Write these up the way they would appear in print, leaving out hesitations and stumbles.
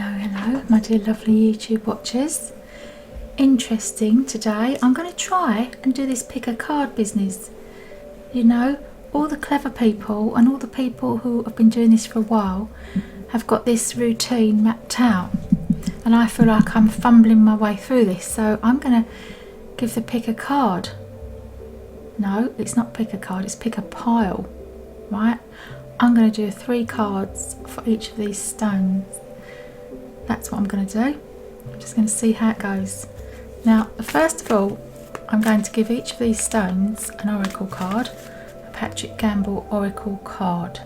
Hello, my dear lovely YouTube watchers. Interesting today. I'm going to try and do this pick a card business. You know, all the clever people and all the people who have been doing this for a while have got this routine mapped out. And I feel like I'm fumbling my way through this. So I'm going to give the pick a card. No, it's not pick a card, it's pick a pile. Right? I'm going to do 3 cards for each of these stones. That's what I'm going to do. I'm just going to see how it goes. Now, first of all, I'm going to give each of these stones an oracle card, a Patrick Gamble oracle card.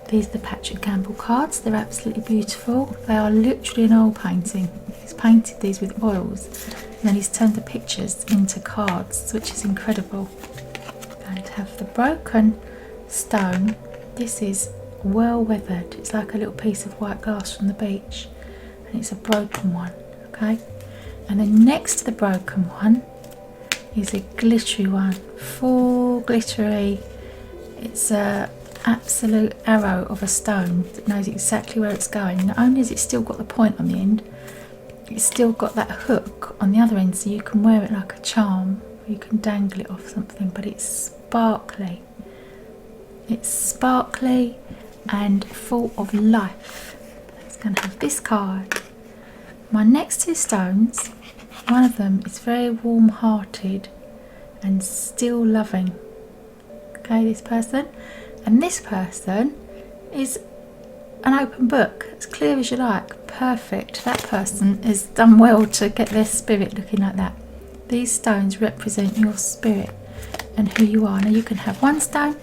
These are the Patrick Gamble cards. They're absolutely beautiful. They are literally an oil painting. He's painted these with oils and then he's turned the pictures into cards, which is incredible. I'm going to have the broken stone. This is well weathered. It's like a little piece of white glass from the beach, and it's a broken one. Okay, and then next to the broken one is a glittery one, full glittery. It's a absolute arrow of a stone that knows exactly where it's going. Not only has it still got the point on the end, it's still got that hook on the other end, so you can wear it like a charm, or you can dangle it off something. But it's sparkly. It's sparkly and full of life. It's going to have this card. My next 2 stones, one of them is very warm-hearted and still loving. Okay, this person. And this person is an open book, as clear as you like. Perfect. That person has done well to get their spirit looking like that. These stones represent your spirit and who you are. Now you can have 1 stone,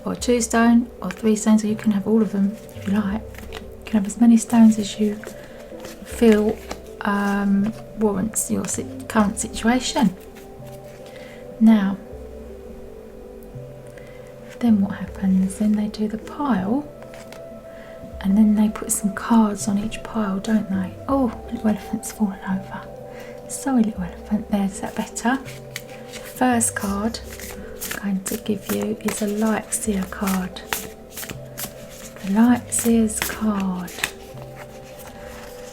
or 2 stone, or 3 stones, or you can have all of them if you like. You can have as many stones as you feel warrants your current situation. Now, then what happens? Then they do the pile, and then they put some cards on each pile, don't they? Oh, little elephant's fallen over. Sorry, little elephant. There, is that better? The first card I'm going to give you is a Light Seer card. The Light Seer's card.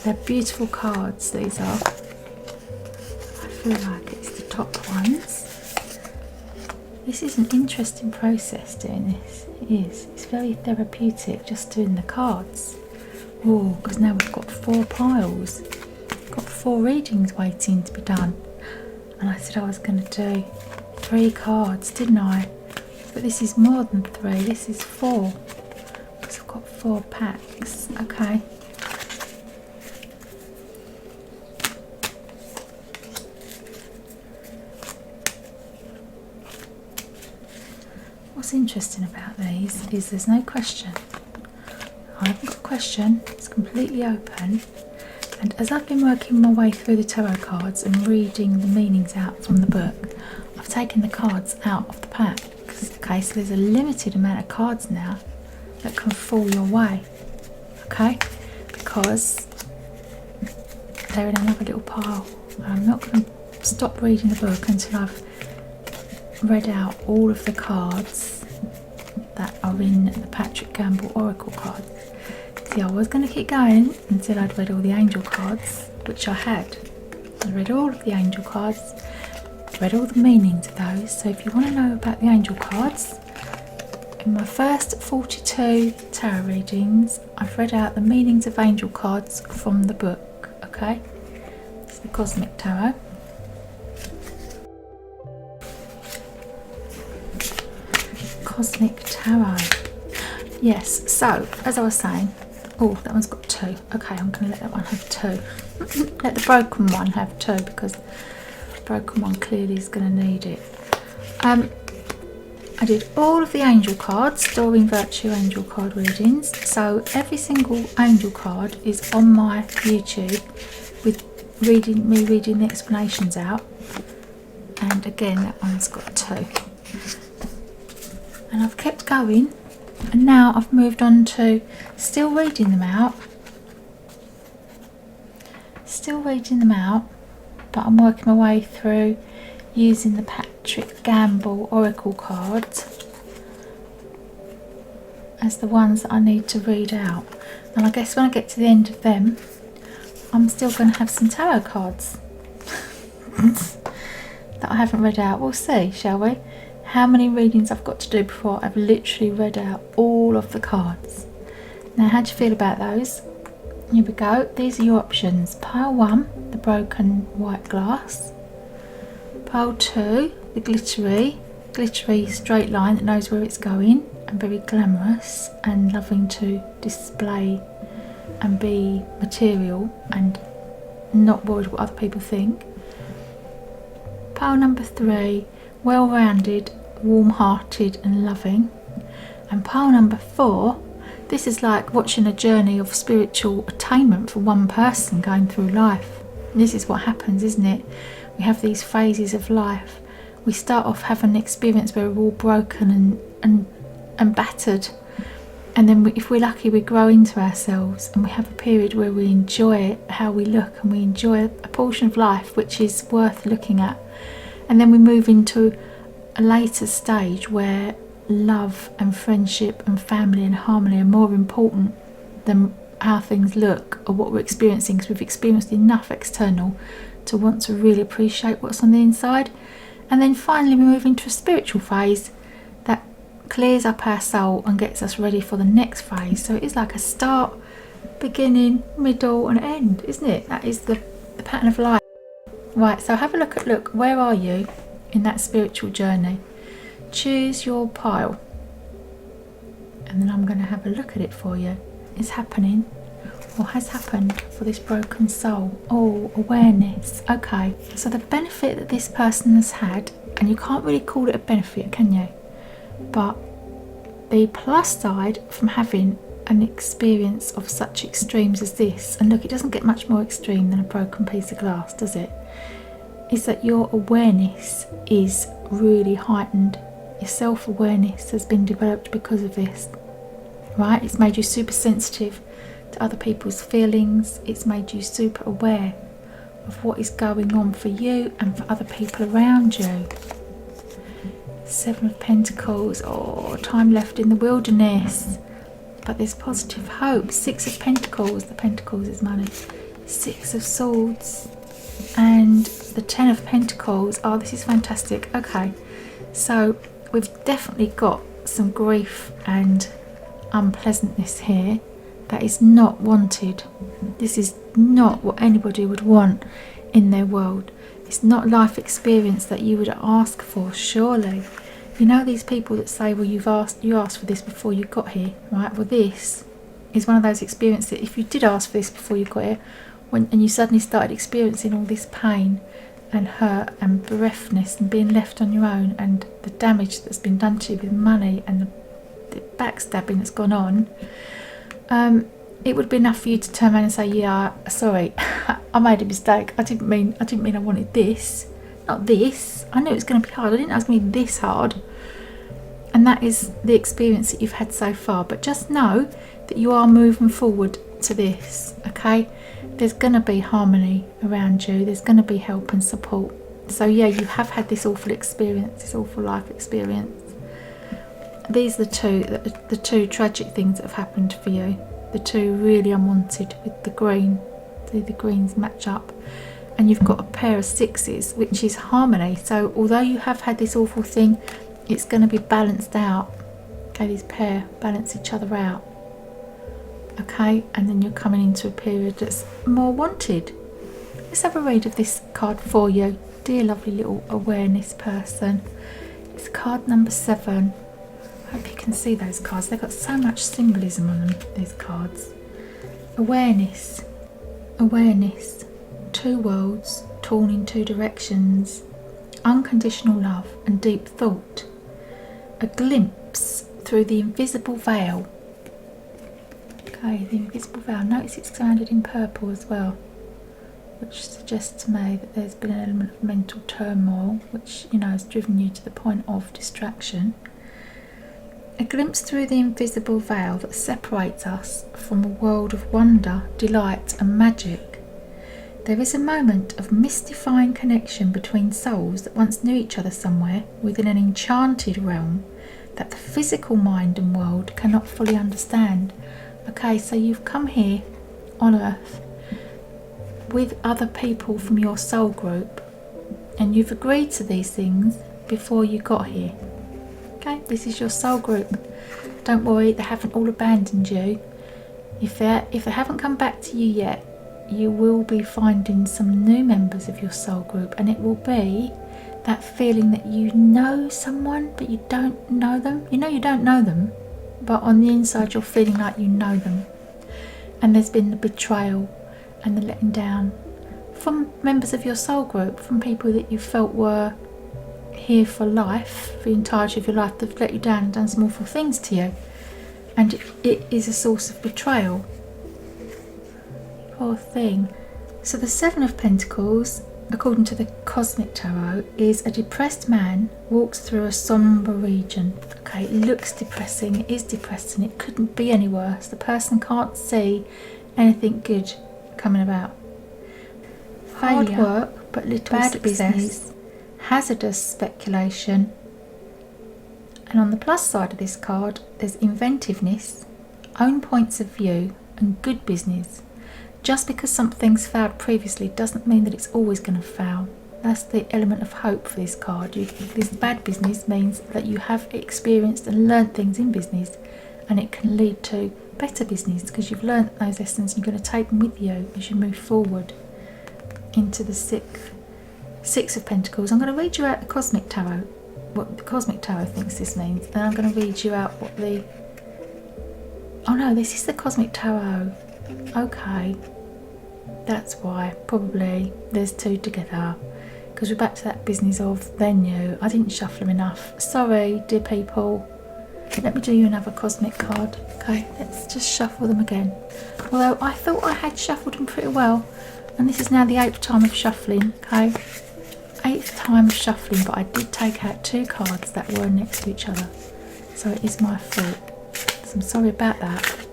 They're beautiful cards, these are. I feel like it's the top ones. This is an interesting process doing this. It is. It's very therapeutic just doing the cards. Oh, because now we've got 4 piles. Got 4 readings waiting to be done. And I said I was going to do 3 cards, didn't I? But this is more than 3, this is 4. Because I've got 4 packs. Okay. What's interesting about these is there's no question. I haven't got a question, it's completely open. And as I've been working my way through the tarot cards and reading the meanings out from the book, I've taken the cards out of the pack. Okay, so there's a limited amount of cards now that can fall your way. Okay, because they're in another little pile. I'm not going to stop reading the book until I've read out all of the cards that are in the Patrick Gamble oracle cards. See, I was going to keep going until I'd read all the angel cards, which I had. I read all of the angel cards, read all the meanings of those. So if you want to know about the angel cards, in my first 42 tarot readings, I've read out the meanings of angel cards from the book. Okay, it's the Cosmic Tarot. Cosmic Tarot. Yes, so as I was saying, oh, that one's got 2. Okay, I'm going to let that one have 2. Let the broken one have 2 because the broken one clearly is going to need it. I did all of the angel cards, Doreen Virtue angel card readings. So every single angel card is on my YouTube with me reading the explanations out. And again, that one's got 2. And I've kept going, and now I've moved on to still reading them out, but I'm working my way through using the Patrick Gamble oracle cards as the ones that I need to read out. And I guess when I get to the end of them, I'm still going to have some tarot cards that I haven't read out. We'll see, shall we? How many readings I've got to do before I've literally read out all of the cards. Now, how do you feel about those? Here we go. These are your options. Pile 1, the broken white glass. Pile 2, the glittery straight line that knows where it's going, and very glamorous and loving to display and be material and not worried what other people think. Pile number 3, well-rounded, warm-hearted and loving. And pile number 4, this is like watching a journey of spiritual attainment for one person going through life. This is what happens, isn't it? We have these phases of life. We start off having an experience where we're all broken and battered, and then if we're lucky, we grow into ourselves, and we have a period where we enjoy how we look, and we enjoy a portion of life which is worth looking at. And then we move into a later stage where love and friendship and family and harmony are more important than how things look or what we're experiencing, because we've experienced enough external to want to really appreciate what's on the inside. And then finally we move into a spiritual phase that clears up our soul and gets us ready for the next phase. So it is like a start, beginning, middle and end, isn't it? That is the pattern of life. Right, so have a look, where are you in that spiritual journey? Choose your pile, and then I'm going to have a look at it for you. It's happening, or has happened, for this broken soul. Oh, awareness. Okay, so the benefit that this person has had, and you can't really call it a benefit, can you? But the plus side from having an experience of such extremes as this, and look, it doesn't get much more extreme than a broken piece of glass, does it? Is that your awareness is really heightened. Your self-awareness has been developed because of this, right? It's made you super sensitive to other people's feelings. It's made you super aware of what is going on for you and for other people around you. 7 of Pentacles, oh, time left in the wilderness, but there's positive hope. 6 of Pentacles, the Pentacles is money. 6 of Swords and the 10 of Pentacles. Oh, this is fantastic. Okay, so we've definitely got some grief and unpleasantness here that is not wanted. This is not what anybody would want in their world. It's not life experience that you would ask for, surely. You know these people that say, well, you asked for this before you got here, right? Well, this is one of those experiences that if you did ask for this before you got here, and you suddenly started experiencing all this pain and hurt and bereftness and being left on your own, and the damage that's been done to you with money and the backstabbing that's gone on, it would be enough for you to turn around and say, yeah, sorry, I made a mistake. I didn't mean I wanted this, not this. I knew it was going to be hard. I didn't know it was going to be this hard. And that is the experience that you've had so far. But just know that you are moving forward to this, okay? There's going to be harmony around you. There's going to be help and support. So yeah, you have had this awful experience, this awful life experience. These are the two tragic things that have happened for you. The two really unwanted with the green. See, the greens match up. And you've got a pair of 6s, which is harmony. So although you have had this awful thing, it's going to be balanced out. Okay, these pair balance each other out. Okay, and then you're coming into a period that's more wanted. Let's have a read of this card for you, dear lovely little awareness person. It's card number 7. I hope you can see those cards. They've got so much symbolism on them, these cards. Awareness. Awareness. 2 worlds torn in 2 directions. Unconditional love and deep thought. A glimpse through the invisible veil. Okay, the invisible veil. Notice it's surrounded in purple as well, which suggests to me that there's been an element of mental turmoil, which, you know, has driven you to the point of distraction. A glimpse through the invisible veil that separates us from a world of wonder, delight and magic. There is a moment of mystifying connection between souls that once knew each other somewhere within an enchanted realm that the physical mind and world cannot fully understand. Okay, so you've come here on Earth with other people from your soul group, and you've agreed to these things before you got here. Okay, this is your soul group. Don't worry, they haven't all abandoned you. If they haven't come back to you yet, you will be finding some new members of your soul group, and it will be that feeling that you know someone but you don't know them. You know you don't know them, but on the inside you're feeling like you know them. And there's been the betrayal and the letting down from members of your soul group, from people that you felt were here for life, for the entirety of your life. They've let you down and done some awful things to you, and it is a source of betrayal. Poor thing. So the Seven of Pentacles, according to the Cosmic Tarot, is a depressed man walks through a sombre region. Okay, it looks depressing, it is depressing, it couldn't be any worse. The person can't see anything good coming about. Hard work, but little bad business, hazardous speculation. And on the plus side of this card, there's inventiveness, own points of view, and good business. Just because something's failed previously doesn't mean that it's always going to fail. That's the element of hope for this card. This bad business means that you have experienced and learnt things in business, and it can lead to better business because you've learnt those lessons and you're going to take them with you as you move forward into the Six of Pentacles. I'm going to read you out the Cosmic Tarot, what the Cosmic Tarot thinks this means, and I'm going to read you out what the... Oh no, this is the Cosmic Tarot. Okay, that's why probably there's two together, because we're back to that business of they're new. I didn't shuffle them enough. Sorry, dear people. Let me do you another cosmic card. Okay, let's just shuffle them again. Although I thought I had shuffled them pretty well, and this is now the 8th time of shuffling. Okay, 8th time of shuffling, but I did take out two cards that were next to each other, so it is my fault. So I'm sorry about that.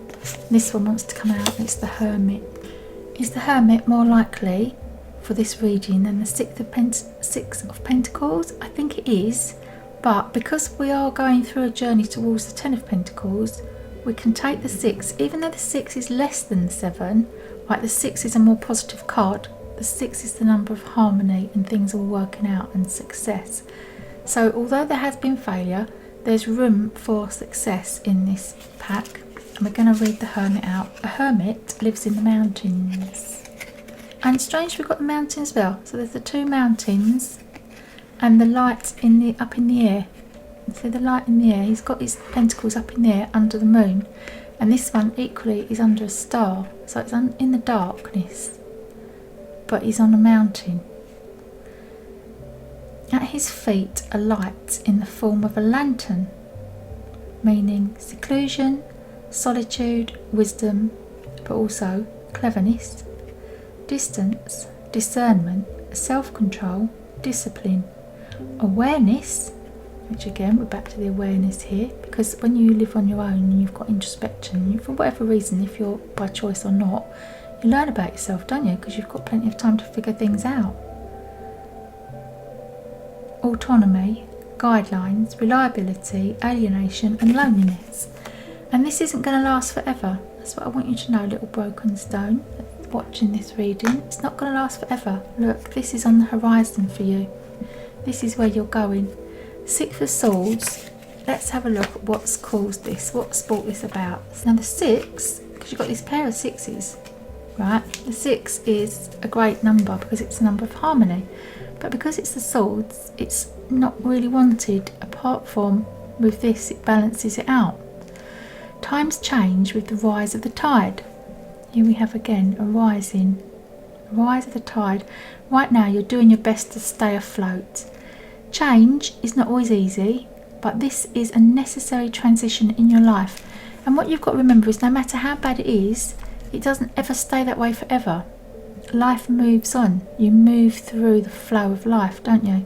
This one wants to come out. It's the Hermit. Is the Hermit more likely for this reading than the Six of Pentacles? I think it is, but because we are going through a journey towards the 10 of Pentacles, we can take the 6, even though the 6 is less than the 7. Like, the 6 is a more positive card. The 6 is the number of harmony and things all working out and success. So although there has been failure, there's room for success in this pack. And we're going to read the Hermit out. A hermit lives in the mountains. And strange, we've got the mountains as well. So there's the two mountains and the light up in the air. See the light in the air? He's got his pentacles up in the air under the moon. And this one equally is under a star. So it's in the darkness. But he's on a mountain. At his feet a light in the form of a lantern, meaning seclusion, solitude, wisdom, but also cleverness, distance, discernment, self-control, discipline, awareness, which again we're back to the awareness here, because when you live on your own and you've got introspection, for whatever reason, if you're by choice or not, you learn about yourself, don't you? Because you've got plenty of time to figure things out. Autonomy, guidelines, reliability, alienation and loneliness. And this isn't going to last forever. That's what I want you to know, little broken stone watching this reading. It's not going to last forever. Look, this is on the horizon for you. This is where you're going. 6 of Swords. Let's have a look at what's caused this. What's brought this about. Now the 6, because you've got this pair of 6s, right? The 6 is a great number because it's a number of harmony. But because it's the Swords, it's not really wanted, apart from with this it balances it out. Times change with the rise of the tide. Here we have again a rise of the tide. Right now you're doing your best to stay afloat. Change is not always easy, but this is a necessary transition in your life. And what you've got to remember is no matter how bad it is, it doesn't ever stay that way forever. Life moves on. You move through the flow of life, don't you?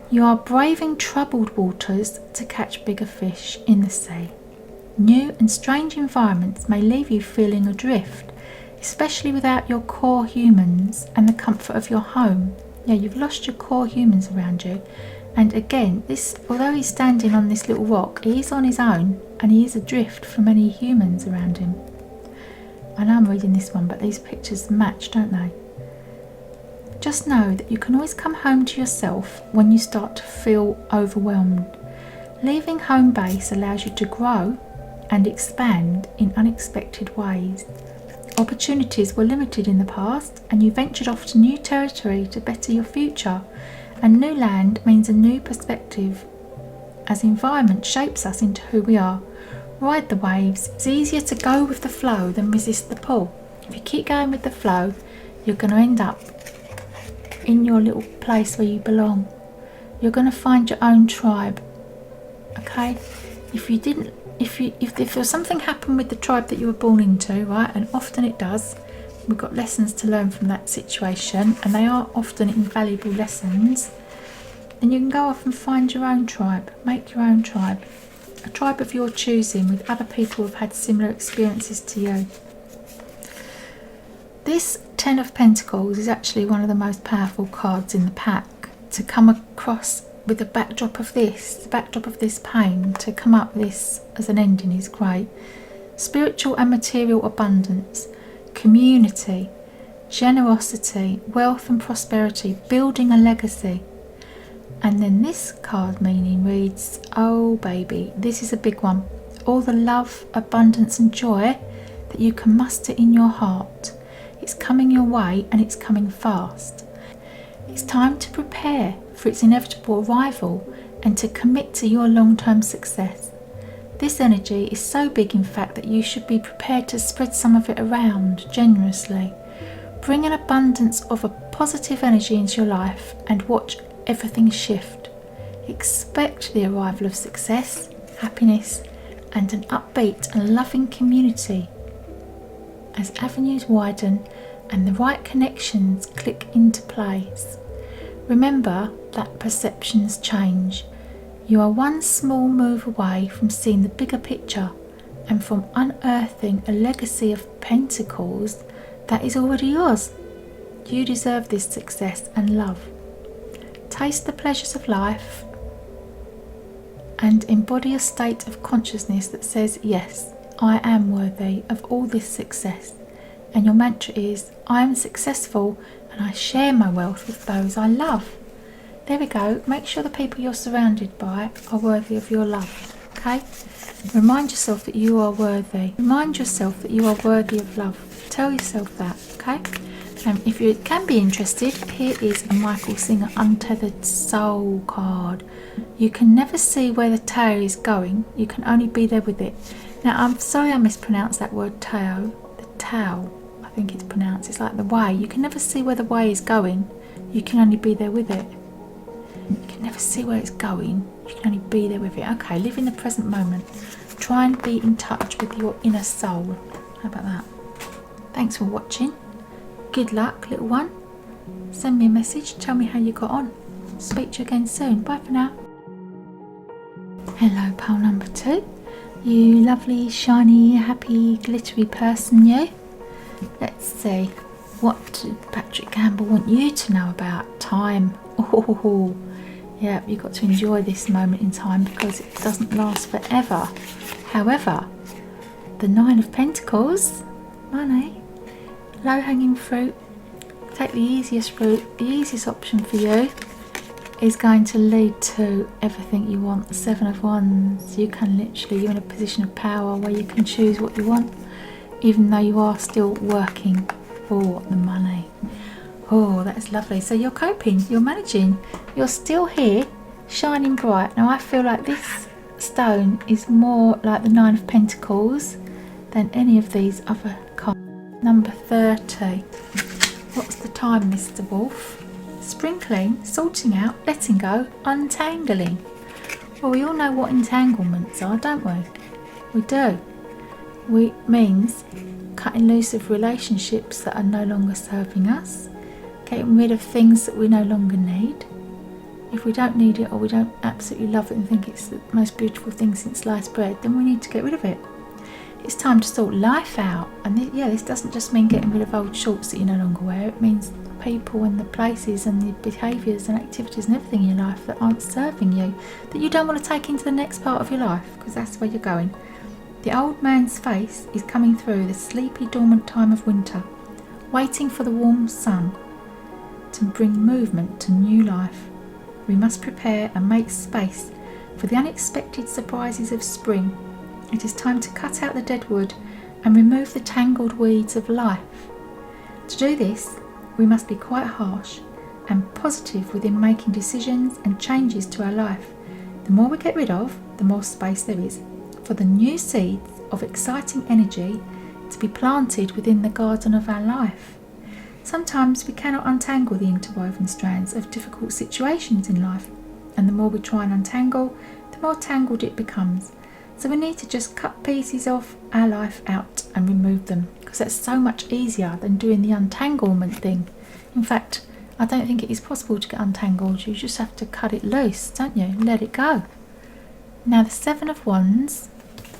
You are braving troubled waters to catch bigger fish in the sea. New and strange environments may leave you feeling adrift, especially without your core humans and the comfort of your home. Yeah, you've lost your core humans around you, And again, this, although he's standing on this little rock, he is on his own and he is adrift from any humans around him. I know I'm reading this one, but these pictures match, don't they? Just know that you can always come home to yourself when you start to feel overwhelmed. Leaving home base allows you to grow and expand in unexpected ways. Opportunities were limited in the past, and you ventured off to new territory to better your future. And new land means a new perspective, as environment shapes us into who we are. Ride the waves. It's easier to go with the flow than resist the pull. If you keep going with the flow, you're going to end up in your little place where you belong. You're going to find your own tribe. Okay? If there's something happened with the tribe that you were born into, right, and often it does, we've got lessons to learn from that situation, and they are often invaluable lessons, then you can go off and find your own tribe. Make your own tribe. A tribe of your choosing with other people who've had similar experiences to you. This Ten of Pentacles is actually one of the most powerful cards in the pack. To come across with the backdrop of this pain, to come up with this as an ending is great. Spiritual and material abundance, community, generosity, wealth and prosperity, building a legacy. And then this card meaning reads, oh baby, this is a big one. All the love, abundance and joy that you can muster in your heart. It's coming your way, and it's coming fast. It's time to prepare for its inevitable arrival and to commit to your long-term success. This energy is so big, in fact, that you should be prepared to spread some of it around generously. Bring an abundance of a positive energy into your life and watch everything shift. Expect the arrival of success, happiness, and an upbeat and loving community as avenues widen and the right connections click into place. Remember that perceptions change. You are one small move away from seeing the bigger picture and from unearthing a legacy of pentacles that is already yours. You deserve this success and love. Taste the pleasures of life and embody a state of consciousness that says, yes, I am worthy of all this success. And your mantra is, I am successful and I share my wealth with those I love. There we go. Make sure the people you're surrounded by are worthy of your love. Okay? Remind yourself that you are worthy. Remind yourself that you are worthy of love. Tell yourself that. Okay? If you can be interested, here is a Michael Singer Untethered Soul card. You can never see where the tail is going. You can only be there with it. Now, I'm sorry I mispronounced that word tail. The tail, I think it's pronounced. It's like the way. You can never see where the way is going. You can only be there with it. You can never see where it's going. You can only be there with it. Okay, live in the present moment. Try and be in touch with your inner soul. How about that? Thanks for watching. Good luck, little one. Send me a message. Tell me how you got on. Speak to you again soon. Bye for now. Hello, pile number 2. You lovely, shiny, happy, glittery person, you. Let's see. What did Patrick Campbell want you to know about time? Oh, yeah, you've got to enjoy this moment in time because it doesn't last forever. However, the 9 of Pentacles, money, low-hanging fruit, take the easiest route. The easiest option for you is going to lead to everything you want. The 7 of Wands, you're in a position of power where you can choose what you want, even though you are still working for the money. Oh, that's lovely. So you're coping, you're managing, you're still here, shining bright. Now I feel like this stone is more like the 9 of Pentacles than any of these other cards. Number 30. What's the time, Mr. Wolf? Sprinkling, sorting out, letting go, untangling. Well, we all know what entanglements are, don't we? We do. It means cutting loose of relationships that are no longer serving us, getting rid of things that we no longer need. If we don't need it or we don't absolutely love it and think it's the most beautiful thing since sliced bread, then we need to get rid of it. It's time to sort life out. And this doesn't just mean getting rid of old shorts that you no longer wear. It means people and the places and the behaviours and activities and everything in your life that aren't serving you, that you don't want to take into the next part of your life, because that's where you're going. The old man's face is coming through the sleepy, dormant time of winter, waiting for the warm sun to bring movement to new life. We must prepare and make space for the unexpected surprises of spring. It is time to cut out the dead wood and remove the tangled weeds of life. To do this, we must be quite harsh and positive within making decisions and changes to our life. The more we get rid of, the more space there is for the new seeds of exciting energy to be planted within the garden of our life. Sometimes we cannot untangle the interwoven strands of difficult situations in life, and the more we try and untangle, the more tangled it becomes. So we need to just cut pieces of our life out and remove them, because that's so much easier than doing the untanglement thing. In fact, I don't think it is possible to get untangled. You just have to cut it loose, don't you? Let it go. Now the Seven of Wands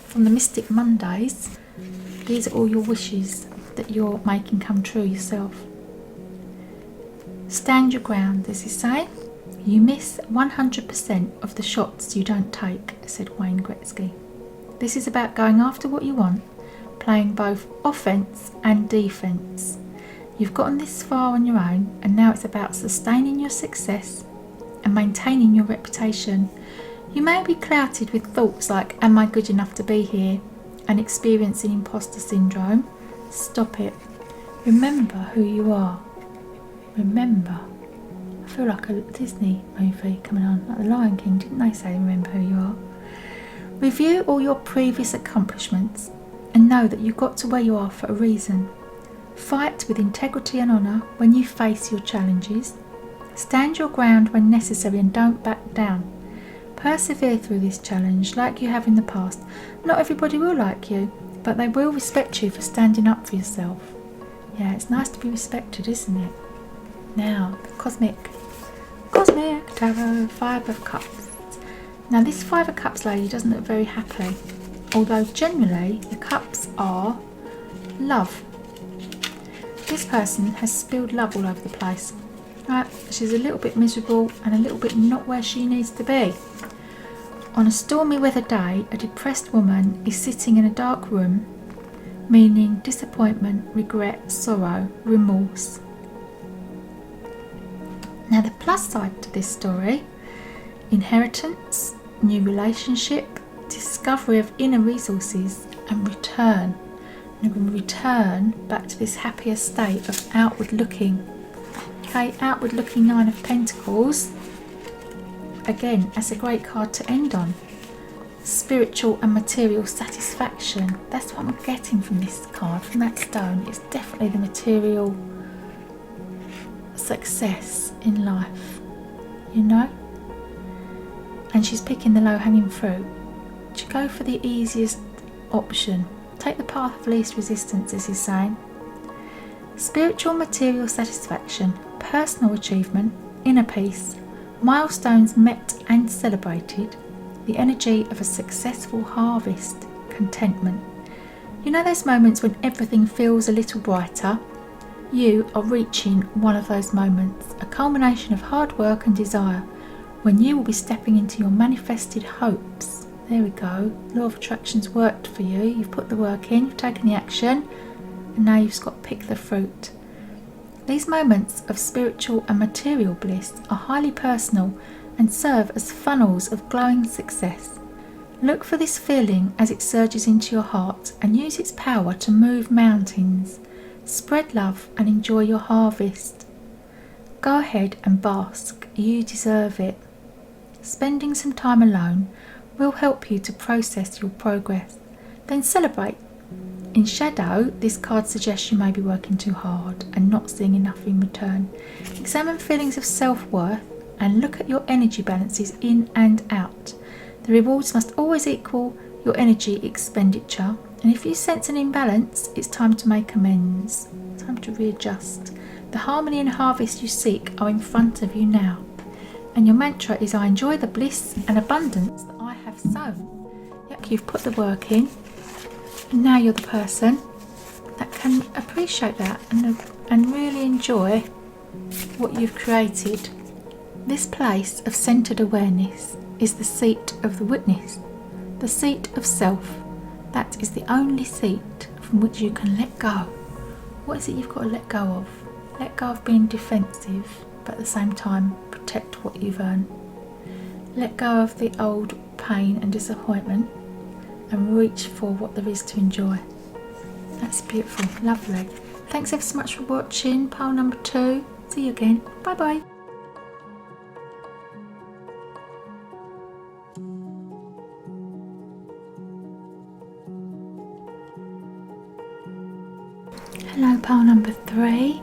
from the Mystic Mondays, these are all your wishes that you're making come true yourself. Stand your ground, as you say. You miss 100% of the shots you don't take, said Wayne Gretzky. This is about going after what you want, playing both offence and defence. You've gotten this far on your own, and now it's about sustaining your success and maintaining your reputation. You may be clouded with thoughts like, am I good enough to be here? And experiencing imposter syndrome. Stop it. Remember who you are. Remember. I feel like a Disney movie coming on, like The Lion King. Didn't they say remember who you are? Review all your previous accomplishments and know that you got to where you are for a reason. Fight with integrity and honour when you face your challenges. Stand your ground when necessary and don't back down. Persevere through this challenge like you have in the past. Not everybody will like you, but they will respect you for standing up for yourself. Yeah, it's nice to be respected, isn't it? Now, the Cosmic Tarot, Five of Cups. Now this Five of Cups lady doesn't look very happy, although generally the cups are love. This person has spilled love all over the place. Right, she's a little bit miserable and a little bit not where she needs to be. On a stormy weather day, a depressed woman is sitting in a dark room, meaning disappointment, regret, sorrow, remorse. Now the plus side to this story, inheritance, new relationship, discovery of inner resources and return. And we're going to return back to this happier state of outward looking. Okay, outward looking Nine of Pentacles. Again, that's a great card to end on. Spiritual and material satisfaction. That's what I'm getting from this card, from that stone. It's definitely the material success in life, you know. And she's picking the low-hanging fruit. She go for the easiest option. Take the path of least resistance, as he's saying. Spiritual material satisfaction, personal achievement, inner peace, milestones met and celebrated, the energy of a successful harvest, contentment. You know those moments when everything feels a little brighter? You are reaching one of those moments, a culmination of hard work and desire, when you will be stepping into your manifested hopes. There we go. Law of Attraction's worked for you. You've put the work in, you've taken the action, and now you've just got to pick the fruit. These moments of spiritual and material bliss are highly personal and serve as funnels of glowing success. Look for this feeling as it surges into your heart and use its power to move mountains. Spread love and enjoy your harvest. Go ahead and bask. You deserve it. Spending some time alone will help you to process your progress. Then celebrate. In shadow, this card suggests you may be working too hard and not seeing enough in return. Examine feelings of self-worth and look at your energy balances in and out. The rewards must always equal your energy expenditure, and if you sense an imbalance, it's time to make amends. Time to readjust. The harmony and harvest you seek are in front of you now. And your mantra is, I enjoy the bliss and abundance that I have sown. Yep, you've put the work in. And now you're the person that can appreciate that and really enjoy what you've created. This place of centered awareness is the seat of the witness, the seat of self. That is the only seat from which you can let go. What is it you've got to let go of? Let go of being defensive, but at the same time protect what you've earned. Let go of the old pain and disappointment and reach for what there is to enjoy. That's beautiful, lovely. Thanks ever so much for watching pile number 2. See you again. Bye bye. Hello pile number 3.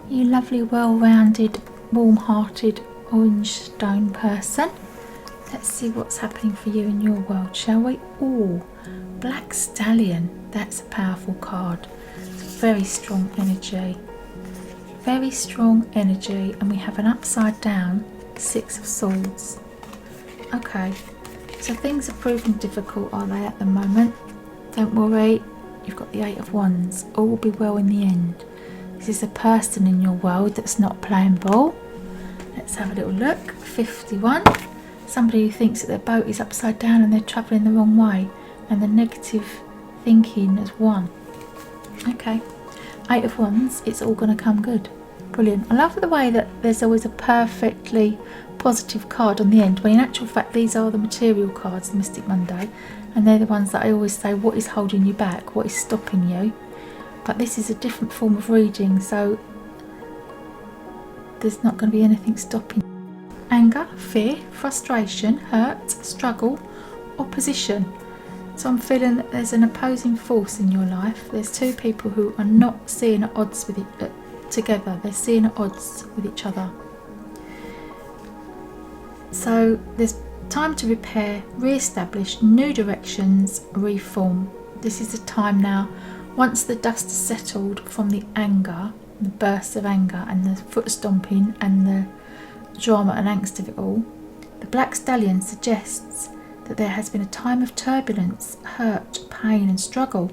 You lovely, well-rounded, warm-hearted orange stone person. Let's see what's happening for you in your world, shall we? Oh, Black Stallion. That's a powerful card. Very strong energy. Very strong energy. And we have an upside down 6 of Swords. Okay, so things are proving difficult, are they, at the moment? Don't worry. You've got the 8 of Wands. All will be well in the end. This is a person in your world that's not playing ball. Let's have a little look. 51. Somebody who thinks that their boat is upside down and they're travelling the wrong way, and the negative thinking has won. Okay. 8 of Wands. It's all going to come good. Brilliant. I love the way that there's always a perfectly positive card on the end, when in actual fact these are the material cards, the Mystic Monday, and they're the ones that I always say, what is holding you back, what is stopping you? But this is a different form of reading, so there's not going to be anything stopping. Anger, fear, frustration, hurt, struggle, opposition. So I'm feeling that there's an opposing force in your life. There's 2 people who are not seeing at odds with it together. They're seeing at odds with each other. So there's time to repair, re-establish, new directions, reform. This is the time now, once the dust is settled from the anger, the bursts of anger and the foot stomping and the drama and angst of it all, the Black Stallion suggests that there has been a time of turbulence, hurt, pain and struggle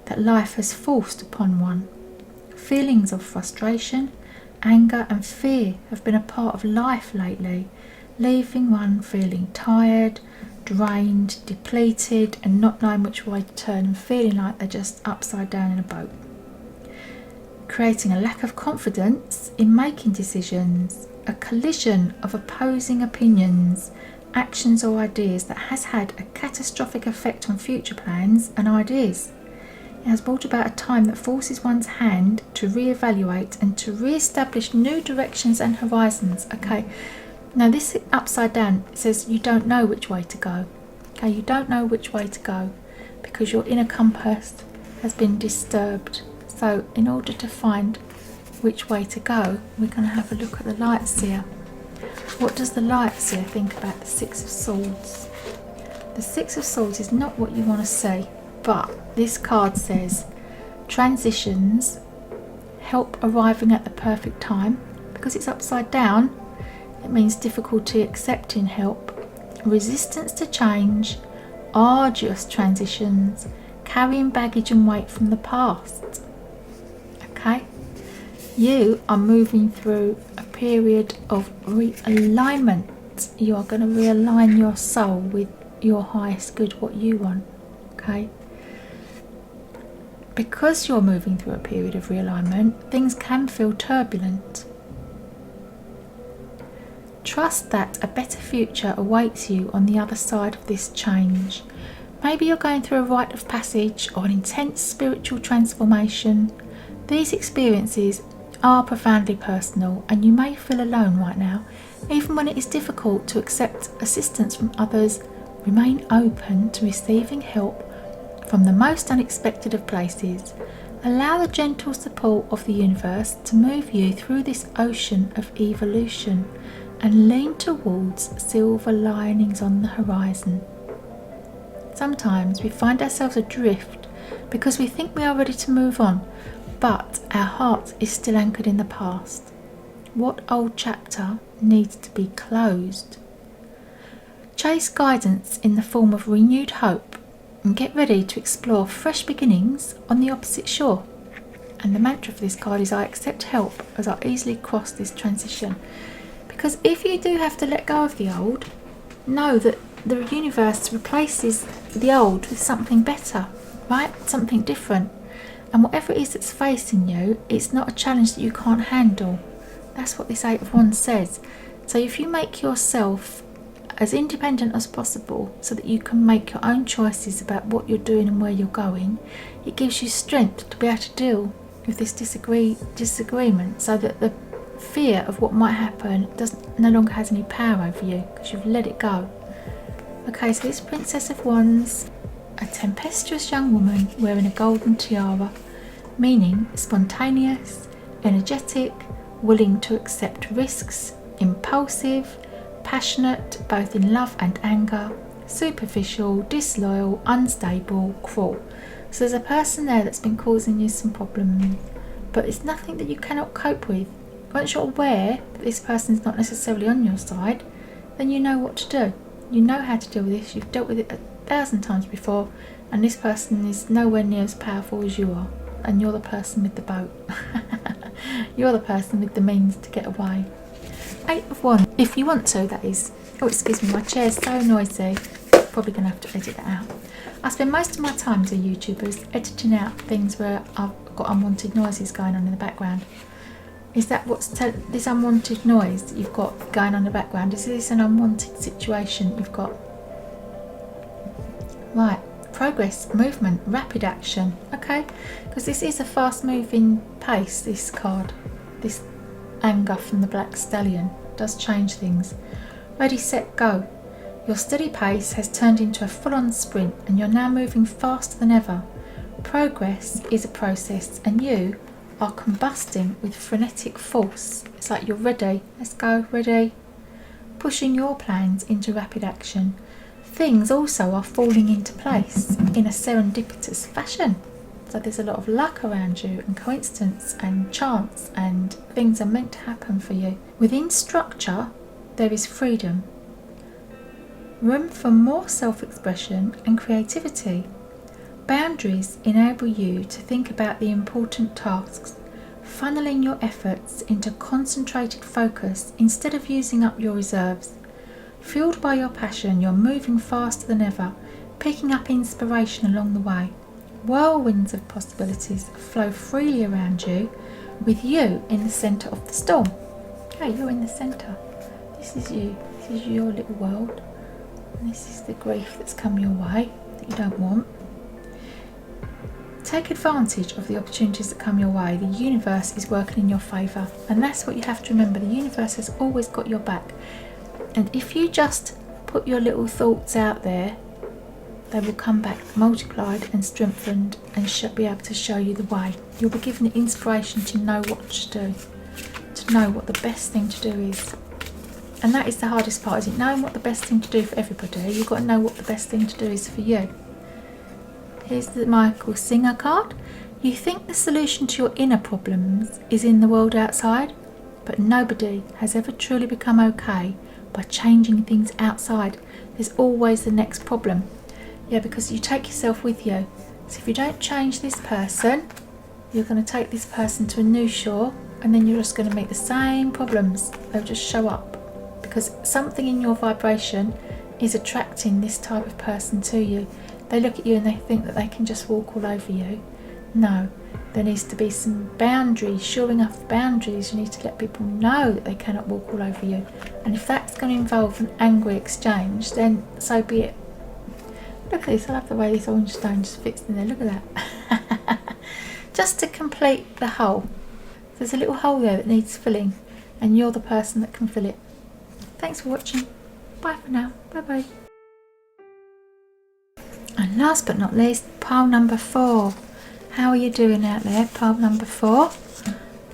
that life has forced upon one. Feelings of frustration, anger and fear have been a part of life lately, leaving one feeling tired, drained, depleted and not knowing which way to turn and feeling like they're just upside down in a boat. Creating a lack of confidence in making decisions, a collision of opposing opinions, actions or ideas that has had a catastrophic effect on future plans and ideas. It has brought about a time that forces one's hand to re-evaluate and to re-establish new directions and horizons. Okay. Now this upside down says you don't know which way to go. Okay, you don't know which way to go because your inner compass has been disturbed. So in order to find which way to go, we're going to have a look at the Light Seer. What does the Light Seer think about the 6 of Swords? The 6 of Swords is not what you want to see, but this card says transitions, help arriving at the perfect time. Because it's upside down, it means difficulty accepting help, resistance to change, arduous transitions, carrying baggage and weight from the past. Okay? You are moving through a period of realignment. You are going to realign your soul with your highest good, what you want. Okay? Because you're moving through a period of realignment, things can feel turbulent. Trust that a better future awaits you on the other side of this change. Maybe you're going through a rite of passage or an intense spiritual transformation. These experiences are profoundly personal and you may feel alone right now. Even when it is difficult to accept assistance from others, remain open to receiving help from the most unexpected of places. Allow the gentle support of the universe to move you through this ocean of evolution and lean towards silver linings on the horizon. Sometimes we find ourselves adrift because we think we are ready to move on, but our heart is still anchored in the past. What old chapter needs to be closed? Chase guidance in the form of renewed hope and get ready to explore fresh beginnings on the opposite shore. And the mantra for this card is I accept help as I easily cross this transition. Because if you do have to let go of the old, know that the universe replaces the old with something better, right? Something different. And whatever it is that's facing you, it's not a challenge that you can't handle. That's what this Eight of Wands says. So if you make yourself as independent as possible so that you can make your own choices about what you're doing and where you're going, it gives you strength to be able to deal with this disagreement, so that the fear of what might happen no longer has any power over you because you've let it go. Okay, so this Princess of Wands, a tempestuous young woman wearing a golden tiara, meaning spontaneous, energetic, willing to accept risks, impulsive, passionate both in love and anger, superficial, disloyal, unstable, cruel. So there's a person there that's been causing you some problems, but it's nothing that you cannot cope with. Once you're aware that this person is not necessarily on your side, then you know what to do. You know how to deal with this. You've dealt with it 1,000 times before, and this person is nowhere near as powerful as you are, and you're the person with the boat. You're the person with the means to get away. Eight of Wands, if you want to, that is. Oh, excuse me, my chair's so noisy. Probably going to have to edit that out. I spend most of my time as a YouTuber editing out things where I've got unwanted noises going on in the background. Is that what's this unwanted noise that you've got going on in the background? Is this an unwanted situation you've got? Right, progress, movement, rapid action. Okay, because this is a fast moving pace, this card. This anger from the Black Stallion does change things. Ready, set, go. Your steady pace has turned into a full-on sprint and you're now moving faster than ever. Progress is a process and you are combusting with frenetic force. It's like you're ready. Let's go, ready. Pushing your plans into rapid action. Things also are falling into place in a serendipitous fashion. So there's a lot of luck around you and coincidence and chance, and things are meant to happen for you. Within structure, there is freedom. Room for more self-expression and creativity. Boundaries enable you to think about the important tasks, funneling your efforts into concentrated focus instead of using up your reserves. Fueled by your passion, you're moving faster than ever, picking up inspiration along the way. Whirlwinds of possibilities flow freely around you, with you in the centre of the storm. Okay, you're in the centre. This is you. This is your little world. And this is the grief that's come your way that you don't want. Take advantage of the opportunities that come your way. The universe is working in your favour, and that's what you have to remember. The universe has always got your back, and if you just put your little thoughts out there, they will come back multiplied and strengthened and be able to show you the way. You'll be given the inspiration to know what to do, to know what the best thing to do is. And that is the hardest part, isn't it? Knowing what the best thing to do for everybody. You've got to know what the best thing to do is for you. Here's the Michael Singer card. You think the solution to your inner problems is in the world outside, but nobody has ever truly become okay by changing things outside. There's always the next problem. Yeah, because you take yourself with you. So if you don't change this person, you're going to take this person to a new shore, and then you're just going to meet the same problems. They'll just show up because something in your vibration is attracting this type of person to you. They look at you and they think that they can just walk all over you. No, there needs to be some boundaries, shoring up the boundaries. You need to let people know that they cannot walk all over you. And if that's going to involve an angry exchange, then so be it. Look at this, I love the way this orange stone just fits in there, look at that. Just to complete the hole. There's a little hole there that needs filling, and you're the person that can fill it. Thanks for watching. Bye for now. Bye bye. And last but not least, pile number 4. How are you doing out there, pile number 4?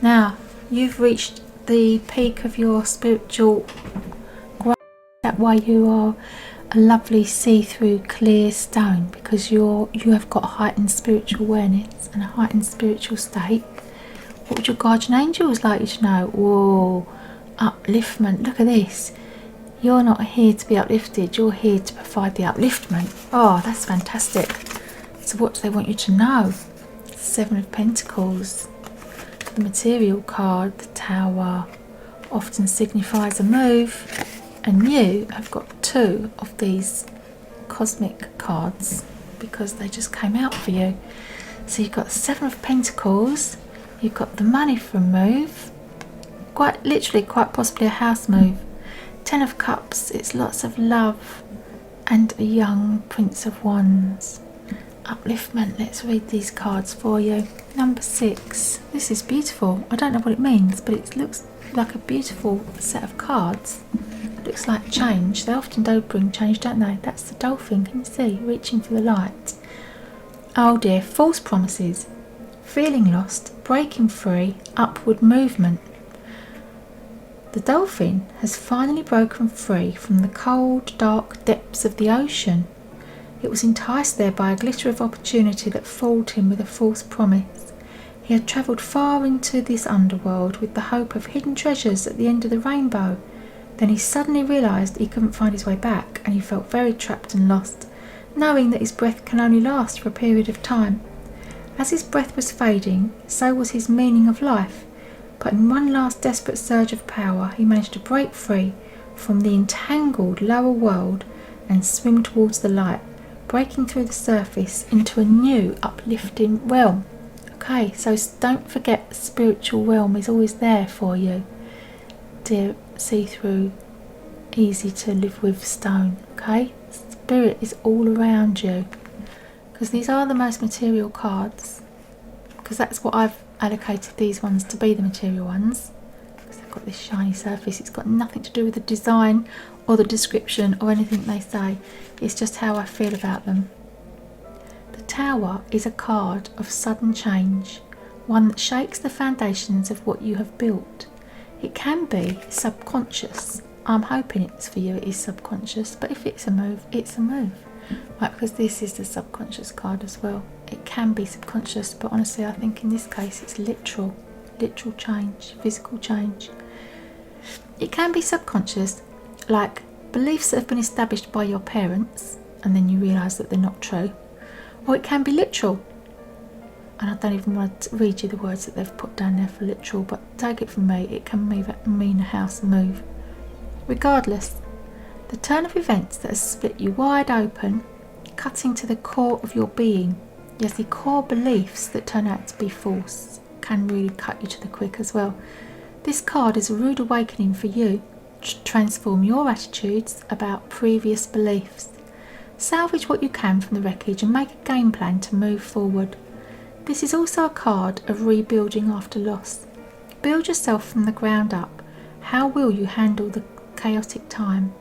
Now, you've reached the peak of your spiritual growth. That way you are a lovely see-through clear stone, because you have got heightened spiritual awareness and a heightened spiritual state. What would your guardian angels like you to know? Whoa, upliftment. Look at this. You're not here to be uplifted, you're here to provide the upliftment. Oh, that's fantastic. So what do they want you to know? 7 of Pentacles. the material card, the Tower, often signifies a move, and you have got 2 of these cosmic cards because they just came out for you. So you've got the 7 of Pentacles, you've got the money for a move, quite literally, quite possibly a house move. 10 of Cups, it's lots of love, and a young Prince of Wands. Upliftment, let's read these cards for you. Number 6, this is beautiful. I don't know what it means, but it looks like a beautiful set of cards. It looks like change. They often do bring change, don't they? That's the dolphin, can you see? Reaching for the light. Oh dear, false promises, feeling lost, breaking free, upward movement. The dolphin has finally broken free from the cold, dark depths of the ocean. It was enticed there by a glitter of opportunity that fooled him with a false promise. He had travelled far into this underworld with the hope of hidden treasures at the end of the rainbow. Then he suddenly realised he couldn't find his way back, and he felt very trapped and lost, knowing that his breath can only last for a period of time. As his breath was fading, so was his meaning of life. But in one last desperate surge of power, he managed to break free from the entangled lower world and swim towards the light, breaking through the surface into a new uplifting realm. Okay, so don't forget the spiritual realm is always there for you. Dear see-through, easy to live with stone. Okay, spirit is all around you, because these are the most material cards, because that's what I've allocated these ones to be, the material ones, because they've got this shiny surface. It's got nothing to do with the design or the description or anything they say. It's just how I feel about them. The Tower is a card of sudden change, one that shakes the foundations of what you have built. It can be subconscious. I'm hoping it's for you, it is subconscious, but if it's a move, it's a move. Right, because this is the subconscious card as well. It can be subconscious, but honestly I think in this case it's literal change, physical change. It can be subconscious, like beliefs that have been established by your parents and then you realise that they're not true. Or it can be literal, and I don't even want to read you the words that they've put down there for literal, but take it from me, it can mean a house move. Regardless, the turn of events that has split you wide open, cutting to the core of your being. Yes, the core beliefs that turn out to be false can really cut you to the quick as well. This card is a rude awakening for you to transform your attitudes about previous beliefs. Salvage what you can from the wreckage and make a game plan to move forward. This is also a card of rebuilding after loss. Build yourself from the ground up. How will you handle the chaotic time?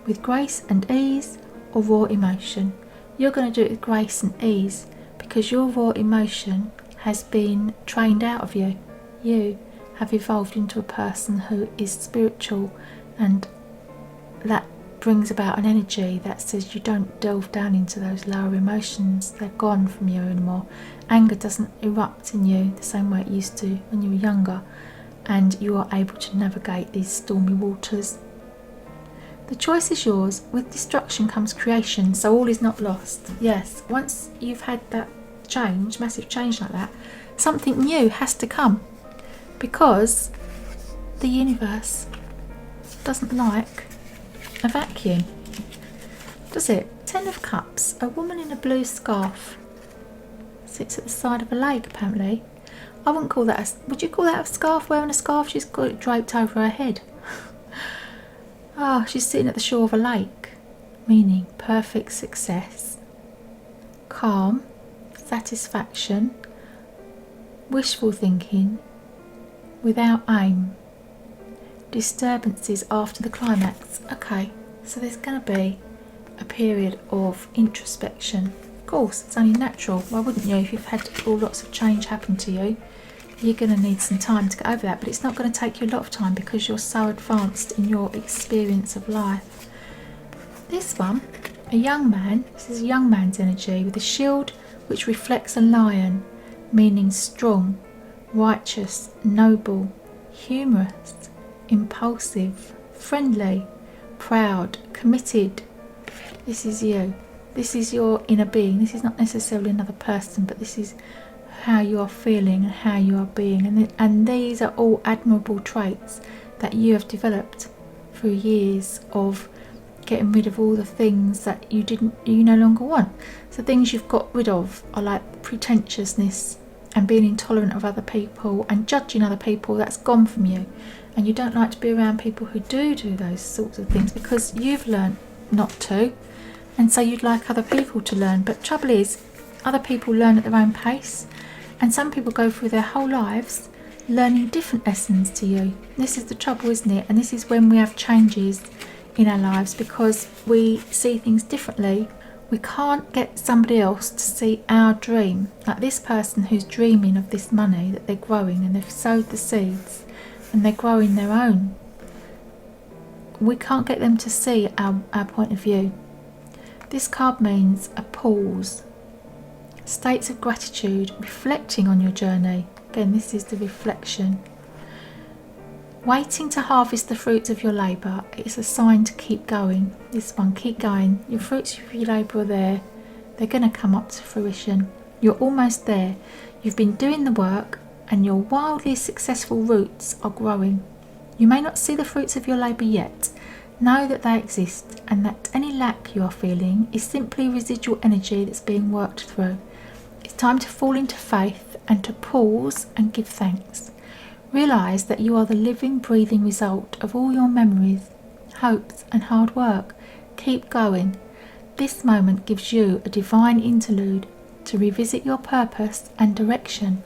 With grace and ease, or raw emotion? You're going to do it with grace and ease, because your raw emotion has been trained out of you. You have evolved into a person who is spiritual, and that brings about an energy that says you don't delve down into those lower emotions. They're gone from you anymore. Anger doesn't erupt in you the same way it used to when you were younger, and you are able to navigate these stormy waters. The choice is yours. With destruction comes creation, so all is not lost. Yes, once you've had that change, massive change like that, something new has to come, because the universe doesn't like a vacuum, does it? 10 of Cups, a woman in a blue scarf sits at the side of a lake apparently. I wouldn't call that would you call that a scarf? Wearing a scarf? She's got it draped over her head. She's sitting at the shore of a lake, meaning perfect success, calm, satisfaction, wishful thinking, without aim, disturbances after the climax. Okay, so there's going to be a period of introspection. Of course, it's only natural. Why wouldn't you? If you've had lots of change happen to you, you're going to need some time to get over that, but it's not going to take you a lot of time because you're so advanced in your experience of life. This one, a young man, this is a young man's energy with a shield which reflects a lion, meaning strong, righteous, noble, humorous, impulsive, friendly, proud, committed. This is you. This is your inner being. This is not necessarily another person, but this is how you are feeling and how you are being, and these are all admirable traits that you have developed through years of getting rid of all the things that you no longer want. So things you've got rid of are like pretentiousness and being intolerant of other people and judging other people. That's gone from you, and you don't like to be around people who do those sorts of things because you've learned not to, and so you'd like other people to learn. But trouble is, other people learn at their own pace, and some people go through their whole lives learning different lessons to you. This is the trouble, isn't it? And this is when we have changes in our lives, because we see things differently. We can't get somebody else to see our dream, like this person who's dreaming of this money that they're growing, and they've sowed the seeds and they're growing their own. We can't get them to see our point of view. This card means a pause, states of gratitude, reflecting on your journey. Again, this is the reflection. Waiting to harvest the fruits of your labour. It's a sign to keep going. This one, keep going. Your fruits of your labour are there. They're going to come up to fruition. You're almost there. You've been doing the work, and your wildly successful roots are growing. You may not see the fruits of your labour yet. Know that they exist, and that any lack you are feeling is simply residual energy that's being worked through. It's time to fall into faith and to pause and give thanks. Realise that you are the living, breathing result of all your memories, hopes and hard work. Keep going. This moment gives you a divine interlude to revisit your purpose and direction.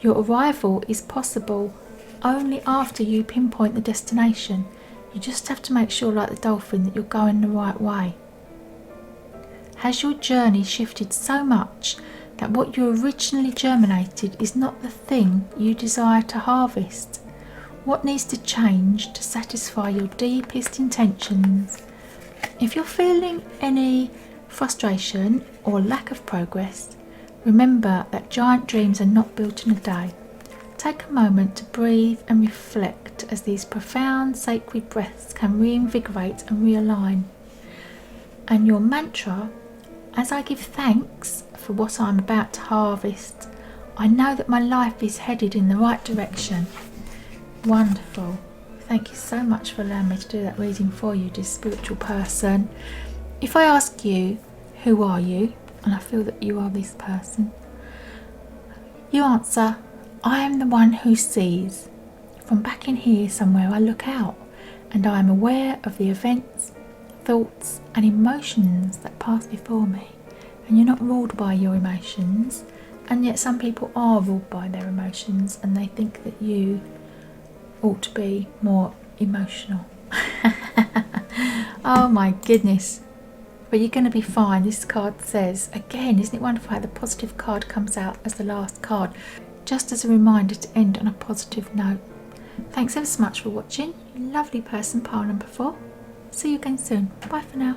Your arrival is possible only after you pinpoint the destination. You just have to make sure, like the dolphin, that you're going the right way. Has your journey shifted so much that what you originally germinated is not the thing you desire to harvest? What needs to change to satisfy your deepest intentions? If you're feeling any frustration or lack of progress, remember that giant dreams are not built in a day. Take a moment to breathe and reflect as these profound sacred breaths can reinvigorate and realign. And your mantra: as I give thanks for what I'm about to harvest, I know that my life is headed in the right direction. Wonderful. Thank you so much for allowing me to do that reading for you, dear spiritual person. If I ask you, who are you? And I feel that you are this person. You answer, I am the one who sees. From back in here somewhere I look out, and I am aware of the events, thoughts and emotions that pass before me. And you're not ruled by your emotions, and yet some people are ruled by their emotions, and they think that you ought to be more emotional. Oh my goodness. But you're going to be fine. This card says, again, isn't it wonderful how the positive card comes out as the last card, just as a reminder to end on a positive note. Thanks ever so much for watching. You lovely person, pile number 4. See you again soon. Bye for now.